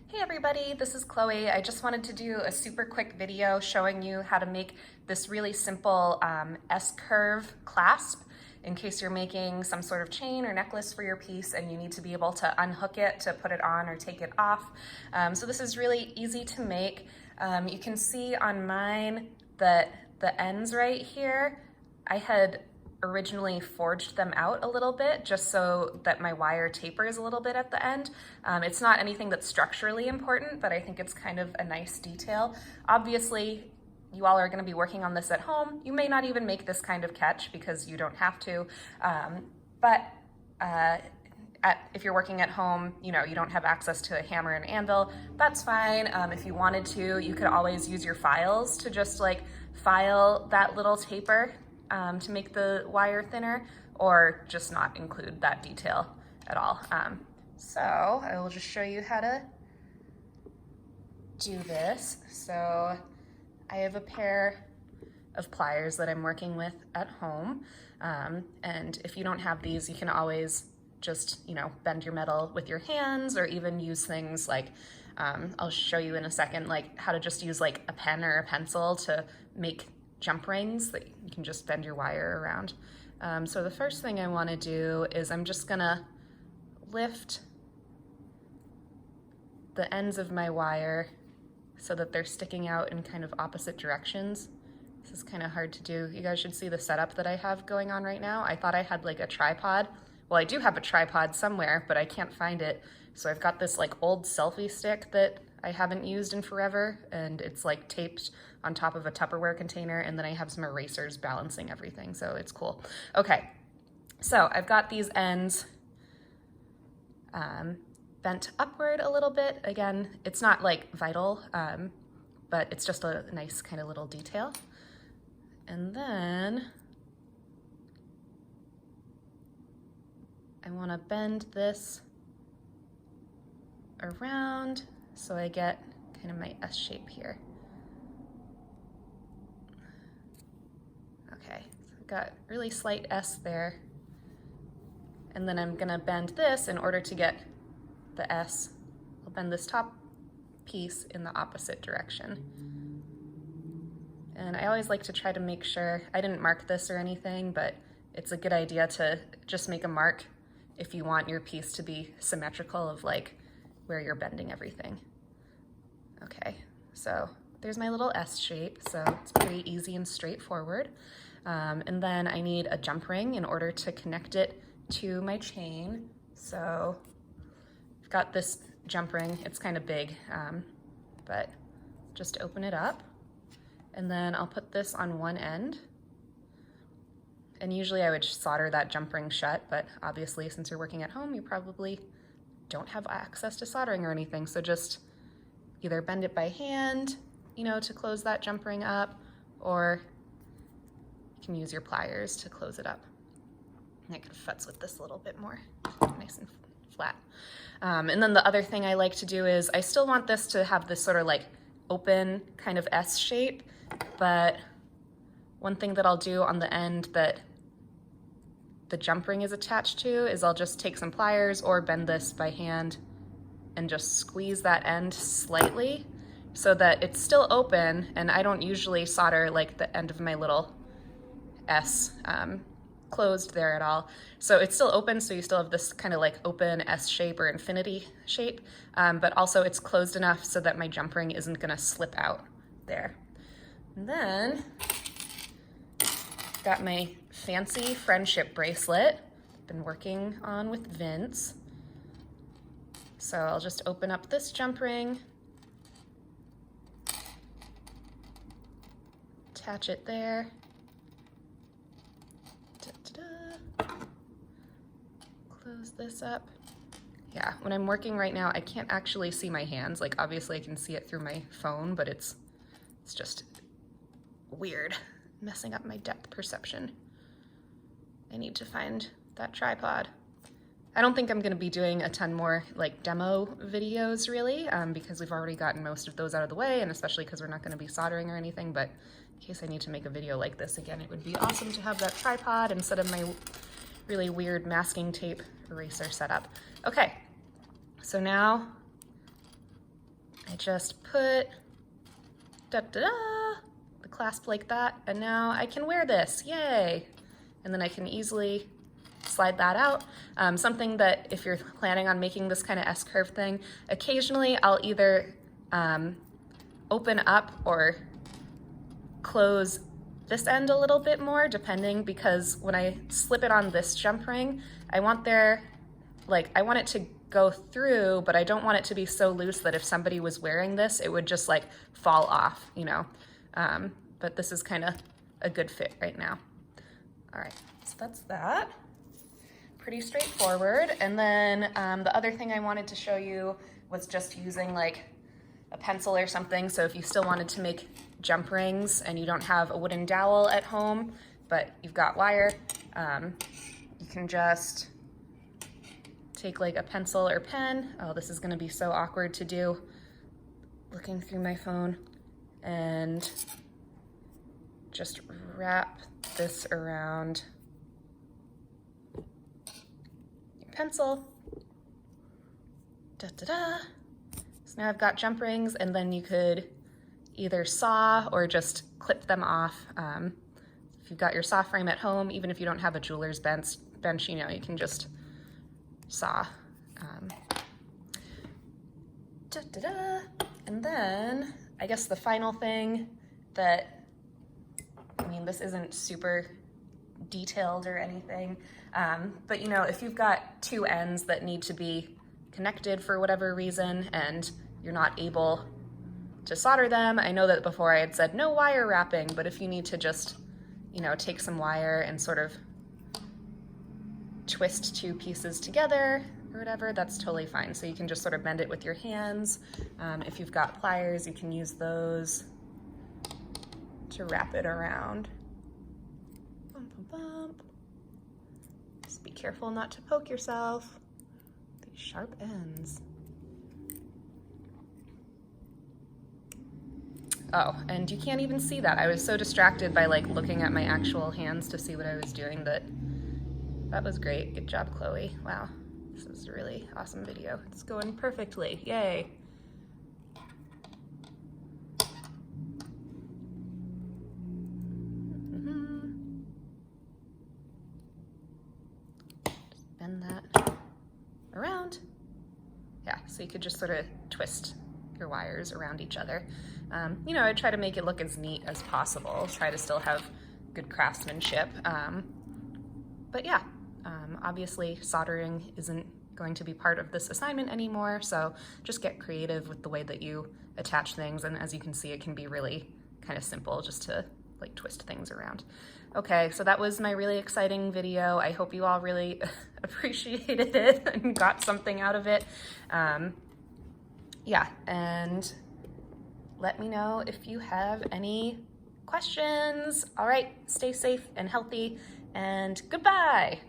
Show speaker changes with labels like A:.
A: Hey everybody, this is Chloe. I just wanted to do a super quick video showing you how to make this really simple S-curve clasp in case you're making some sort of chain or necklace for your piece and you need to be able to unhook it to put it on or take it off. So this is really easy to make. You can see on mine that the ends right here, I had originally forged them out a little bit just so that my wire tapers a little bit at the end. It's not anything that's structurally important, but I think it's kind of a nice detail. Obviously, you all are going to be working on this at home. You may not even make this kind of catch because you don't have to, if you're working at home, you don't have access to a hammer and anvil, that's fine. If you wanted to, you could always use your files to just like file that little taper to make the wire thinner, or just not include that detail at all. So I will just show you how to do this. So I have a pair of pliers that I'm working with at home. And if you don't have these, you can always just, bend your metal with your hands, or even use things like, I'll show you in a second, like how to just use like a pen or a pencil to make jump rings that you can just bend your wire around. So the first thing I want to do is I'm just gonna lift the ends of my wire so that they're sticking out in kind of opposite directions. This is kind of hard to do. You guys should see the setup that I have going on right now. I thought I had like a tripod. Well, I do have a tripod somewhere, but I can't find it. So I've got this like old selfie stick that I haven't used in forever, and it's like taped on top of a Tupperware container, and then I have some erasers balancing everything, so it's cool. Okay, so I've got these ends bent upward a little bit. Again, it's not like vital, but it's just a nice kind of little detail. And then I want to bend this around so I get kind of my S shape here. Okay, so I've got really slight S there. And then I'm gonna bend this in order to get the S. I'll bend this top piece in the opposite direction. And I always like to try to make sure, I didn't mark this or anything, but it's a good idea to just make a mark if you want your piece to be symmetrical of like where you're bending everything. Okay, so there's my little S shape, so it's pretty easy and straightforward. And then I need a jump ring in order to connect it to my chain. So I've got this jump ring, it's kind of big, but just open it up. And then I'll put this on one end. And usually I would solder that jump ring shut, but obviously since you're working at home, you probably don't have access to soldering or anything. So just either bend it by hand, to close that jump ring up, or you can use your pliers to close it up. And I could futz with this a little bit more, nice and flat. And then the other thing I like to do is I still want this to have this sort of like open kind of S shape, but one thing that I'll do on the end that the jump ring is attached to is I'll just take some pliers or bend this by hand and just squeeze that end slightly so that it's still open, and I don't usually solder like the end of my little S closed there at all. So it's still open, so you still have this kind of like open S shape or infinity shape, but also it's closed enough so that my jump ring isn't gonna slip out there. And then got my fancy friendship bracelet, been working on with Vince. So I'll just open up this jump ring, attach it there. Close this up. Yeah, when I'm working right now, I can't actually see my hands. Like obviously I can see it through my phone, but it's just weird, messing up my depth perception. I need to find that tripod. I don't think I'm gonna be doing a ton more like demo videos really, because we've already gotten most of those out of the way, and especially because we're not gonna be soldering or anything, but in case I need to make a video like this again, it would be awesome to have that tripod instead of my really weird masking tape eraser setup. Okay, so now I just put the clasp like that, and now I can wear this, yay! And then I can easily slide that out. Something that if you're planning on making this kind of S-curve thing, occasionally I'll either open up or close this end a little bit more, depending, because when I slip it on this jump ring, I want it to go through, but I don't want it to be so loose that if somebody was wearing this, it would just like fall off, you know? But this is kind of a good fit right now. All right, so that's that. Pretty straightforward. And then the other thing I wanted to show you was just using like a pencil or something. So if you still wanted to make jump rings and you don't have a wooden dowel at home, but you've got wire, you can just take like a pencil or pen. Oh, this is gonna be so awkward to do looking through my phone, and just wrap this around your pencil. Da-da-da. So now I've got jump rings, and then you could either saw or just clip them off. If you've got your saw frame at home, even if you don't have a jeweler's bench, you know, you can just saw. And then I guess the final thing that, I mean, this isn't super detailed or anything, but you know, if you've got two ends that need to be connected for whatever reason and you're not able to solder them, I know that before I had said no wire wrapping, but if you need to just, you know, take some wire and sort of twist two pieces together or whatever, that's totally fine. So you can just sort of bend it with your hands. If you've got pliers, you can use those to wrap it around. Bump, bump, bump. Just be careful not to poke yourself. These sharp ends. Oh, and you can't even see that. I was so distracted by like looking at my actual hands to see what I was doing that was great. Good job, Chloe. Wow, this is a really awesome video. It's going perfectly, yay. Just bend that around. Yeah, so you could just sort of twist your wires around each other. You know, I try to make it look as neat as possible, try to still have good craftsmanship. But yeah, obviously soldering isn't going to be part of this assignment anymore, so just get creative with the way that you attach things, and as you can see, it can be really kind of simple just to like twist things around. Okay, so that was my really exciting video. I hope you all really appreciated it and got something out of it. Yeah, and let me know if you have any questions. All right, stay safe and healthy, and goodbye.